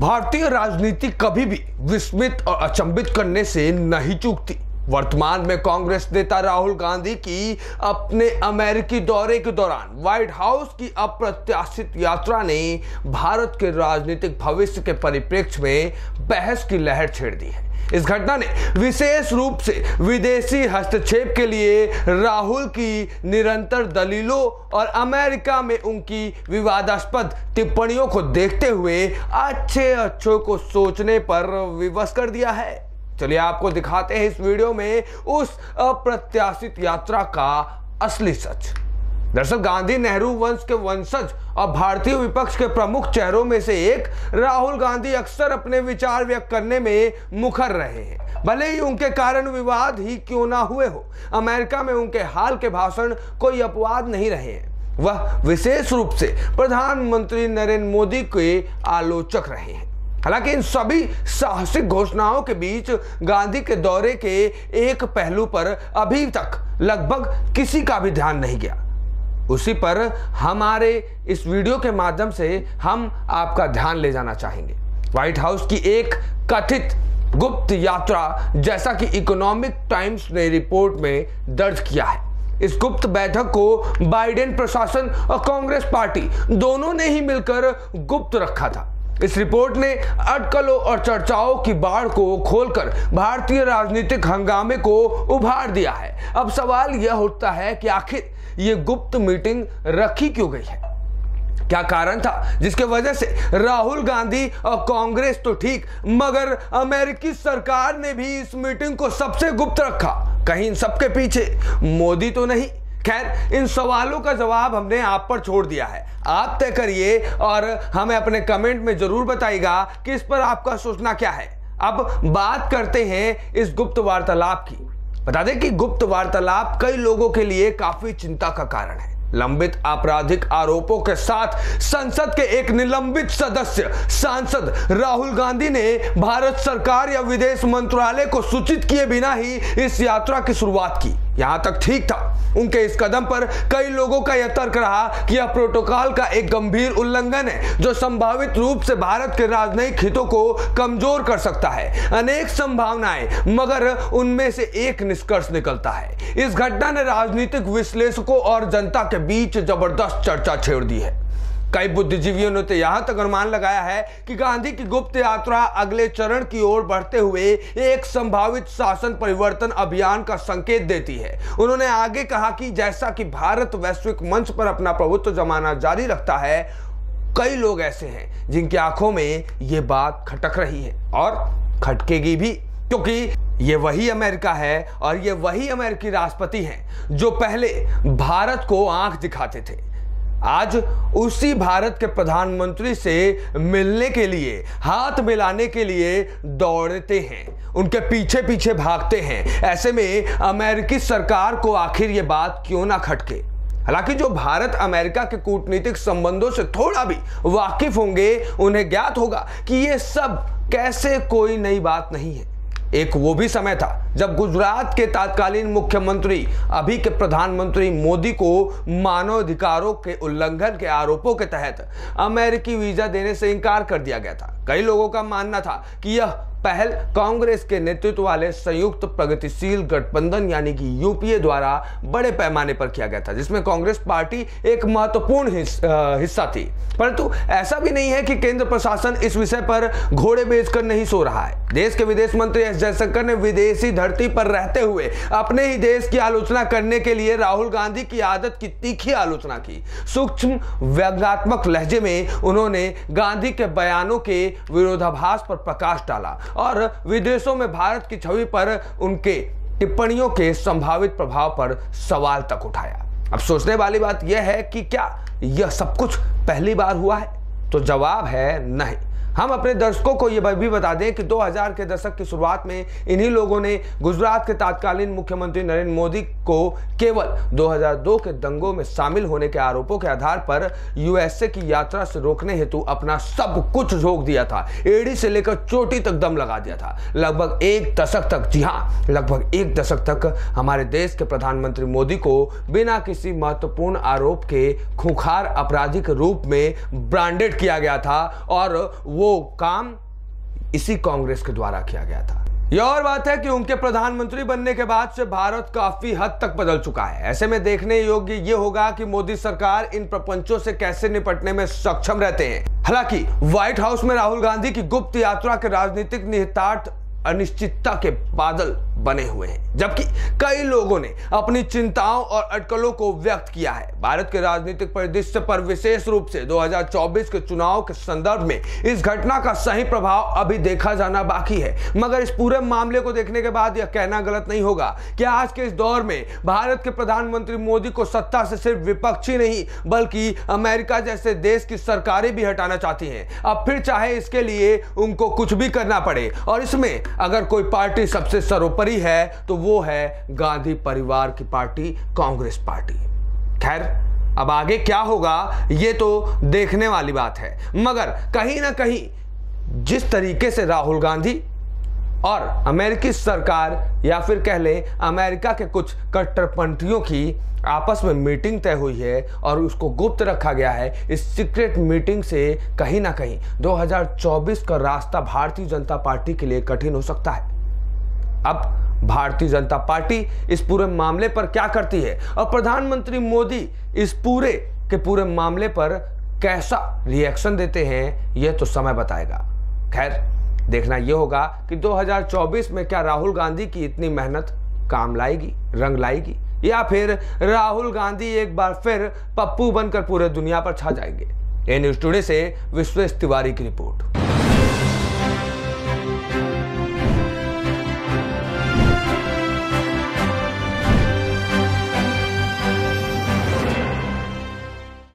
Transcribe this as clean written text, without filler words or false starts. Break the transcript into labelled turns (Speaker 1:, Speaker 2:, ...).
Speaker 1: भारतीय राजनीति कभी भी विस्मित और अचंभित करने से नहीं चूकती। वर्तमान में कांग्रेस नेता राहुल गांधी की अपने अमेरिकी दौरे के दौरान व्हाइट हाउस की अप्रत्याशित यात्रा ने भारत के राजनीतिक भविष्य के परिप्रेक्ष्य में बहस की लहर छेड़ दी है। इस घटना ने विशेष रूप से विदेशी हस्तक्षेप के लिए राहुल की निरंतर दलीलों और अमेरिका में उनकी विवादास्पद टिप्पणियों को देखते हुए अच्छे को सोचने पर विवश कर दिया है। चलिए आपको दिखाते हैं इस वीडियो में उस अप्रत्याशित यात्रा का असली सच। दरअसल गांधी नेहरू वंश के वंशज और भारतीय विपक्ष के प्रमुख चेहरों में से एक राहुल गांधी अक्सर अपने विचार व्यक्त करने में मुखर रहे हैं, भले ही उनके कारण विवाद ही क्यों ना हुए हो। अमेरिका में उनके हाल के भाषण कोई अपवाद नहीं रहे हैं। वह विशेष रूप से प्रधानमंत्री नरेंद्र मोदी के आलोचक रहे हैं। हालांकि इन सभी साहसिक घोषणाओं के बीच गांधी के दौरे के एक पहलू पर अभी तक लगभग किसी का भी ध्यान नहीं गया। उसी पर हमारे इस वीडियो के माध्यम से हम आपका ध्यान ले जाना चाहेंगे। व्हाइट हाउस की एक कथित गुप्त यात्रा, जैसा कि इकोनॉमिक टाइम्स ने रिपोर्ट में दर्ज किया है। इस गुप्त बैठक को बाइडेन प्रशासन और कांग्रेस पार्टी दोनों ने ही मिलकर गुप्त रखा था। इस रिपोर्ट ने अटकलों और चर्चाओं की बाढ़ को खोलकर भारतीय राजनीतिक हंगामे को उभार दिया है। अब सवाल यह उठता है कि आखिर ये गुप्त मीटिंग रखी क्यों गई है? क्या कारण था जिसके वजह से राहुल गांधी और कांग्रेस तो ठीक, मगर अमेरिकी सरकार ने भी इस मीटिंग को सबसे गुप्त रखा? कहीं इन सबके पीछे मोदी तो नहीं? खैर, इन सवालों का जवाब हमने आप पर छोड़ दिया है। आप तय करिए और हमें अपने कमेंट में जरूर बताइएगा कि इस पर आपका सोचना क्या है। अब बात करते हैं इस गुप्त वार्तालाप की। बता दें कि गुप्त वार्तालाप कई लोगों के लिए काफी चिंता का कारण है। लंबित आपराधिक आरोपों के साथ संसद के एक निलंबित सदस्य सांसद राहुल गांधी ने भारत सरकार या विदेश मंत्रालय को सूचित किए बिना ही इस यात्रा की शुरुआत की। यहां तक ठीक था। उनके इस कदम पर कई लोगों का यह तर्क रहा कि यह प्रोटोकॉल का एक गंभीर उल्लंघन है, जो संभावित रूप से भारत के राजनयिक हितों को कमजोर कर सकता है। अनेक संभावनाएं, मगर उनमें से एक निष्कर्ष निकलता है। इस घटना ने राजनीतिक विश्लेषकों और जनता के बीच जबरदस्त चर्चा छेड़ दी है। कई बुद्धिजीवियों ने तो यहां तक अनुमान लगाया है कि गांधी की गुप्त यात्रा अगले चरण की ओर बढ़ते हुए एक संभावित शासन परिवर्तन अभियान का संकेत देती है। उन्होंने आगे कहा कि जैसा कि भारत वैश्विक मंच पर अपना प्रभुत्व जमाना जारी रखता है, कई लोग ऐसे हैं जिनकी आंखों में यह बात खटक रही है और खटकेगी भी, क्योंकि ये वही अमेरिका है और ये वही अमेरिकी राष्ट्रपति हैं जो पहले भारत को आंख दिखाते थे। आज उसी भारत के प्रधानमंत्री से मिलने के लिए, हाथ मिलाने के लिए दौड़ते हैं, उनके पीछे पीछे भागते हैं। ऐसे में अमेरिकी सरकार को आखिर ये बात क्यों ना खटके? हालांकि जो भारत अमेरिका के कूटनीतिक संबंधों से थोड़ा भी वाकिफ होंगे, उन्हें ज्ञात होगा कि ये सब कैसे कोई नई बात नहीं है। एक वो भी समय था जब गुजरात के तत्कालीन मुख्यमंत्री, अभी के प्रधानमंत्री मोदी को मानवाधिकारों के उल्लंघन के आरोपों के तहत अमेरिकी वीजा देने से इनकार कर दिया गया था। कई लोगों का मानना था कि यह पहल कांग्रेस के नेतृत्व वाले संयुक्त प्रगतिशील गठबंधन यानी कि यूपीए द्वारा बड़े पैमाने पर किया गया था, जिसमें कांग्रेस पार्टी एक महत्वपूर्ण हिस्सा थी। परंतु ऐसा भी नहीं है कि केंद्र प्रशासन इस विषय पर घोड़े बेचकर नहीं सो रहा है। देश के विदेश मंत्री एस जयशंकर ने विदेशी धरती पर रहते हुए अपने ही देश की आलोचना करने के लिए राहुल गांधी की आदत की तीखी आलोचना की। सूक्ष्म व्यंग्यात्मक लहजे में उन्होंने गांधी के बयानों के विरोधाभास पर प्रकाश डाला और विदेशों में भारत की छवि पर उनके टिप्पणियों के संभावित प्रभाव पर सवाल तक उठाया। अब सोचने वाली बात यह है कि क्या यह सब कुछ पहली बार हुआ है? तो जवाब है नहीं। हम अपने दर्शकों को यह भी बता दें कि 2000 के दशक की शुरुआत में इन्हीं लोगों ने गुजरात के तत्कालीन मुख्यमंत्री नरेंद्र मोदी को केवल 2002 के दंगों में शामिल होने के आरोपों के आधार पर यूएसए की यात्रा से रोकने हेतु अपना सब कुछ झोंक दिया था। एड़ी से लेकर चोटी तक दम लगा दिया था। लगभग एक दशक तक, जी हाँ, लगभग एक दशक तक हमारे देश के प्रधानमंत्री मोदी को बिना किसी महत्वपूर्ण आरोप के खूंखार आपराधिक रूप में ब्रांडेड किया गया था और वो काम इसी कांग्रेस के द्वारा किया गया था। यह और बात है कि उनके प्रधानमंत्री बनने के बाद से भारत काफी हद तक बदल चुका है। ऐसे में देखने योग्य ये होगा कि मोदी सरकार इन प्रपंचों से कैसे निपटने में सक्षम रहते हैं। हालांकि व्हाइट हाउस में राहुल गांधी की गुप्त यात्रा के राजनीतिक निहितार्थ अनिश्चितता के बादल बने हुए हैं, जबकि कई लोगों ने अपनी चिंताओं और अटकलों को व्यक्त किया है। भारत के राजनीतिक परिदृश्य पर विशेष रूप से 2024 के चुनाव के संदर्भ में इस घटना का सही प्रभाव अभी देखा जाना बाकी है, मगर इस पूरे मामले को देखने के बाद यह कहना गलत नहीं होगा कि आज के इस दौर में भारत के प्रधानमंत्री मोदी को सत्ता से सिर्फ विपक्ष ही नहीं बल्कि अमेरिका जैसे देश की सरकारें भी हटाना चाहती हैं। अब फिर चाहे इसके लिए उनको कुछ भी करना पड़े, और इसमें अगर कोई पार्टी सबसे सर्वोपरि है तो वो है गांधी परिवार की पार्टी कांग्रेस पार्टी। खैर, अब आगे क्या होगा ये तो देखने वाली बात है, मगर कहीं ना कहीं जिस तरीके से राहुल गांधी और अमेरिकी सरकार या फिर कह ले अमेरिका के कुछ कट्टरपंथियों की आपस में मीटिंग तय हुई है और उसको गुप्त रखा गया है, इस सीक्रेट मीटिंग से कहीं ना कहीं 2024 का रास्ता भारतीय जनता पार्टी के लिए कठिन हो सकता है। अब भारतीय जनता पार्टी इस पूरे मामले पर क्या करती है और प्रधानमंत्री मोदी इस पूरे के पूरे मामले पर कैसा रिएक्शन देते हैं, यह तो समय बताएगा। खैर, देखना यह होगा कि 2024 में क्या राहुल गांधी की इतनी मेहनत काम लाएगी, रंग लाएगी, या फिर राहुल गांधी एक बार फिर पप्पू बनकर पूरे दुनिया पर छा जाएंगे। ए न्यूज़ टुडे से विश्वेश तिवारी की रिपोर्ट।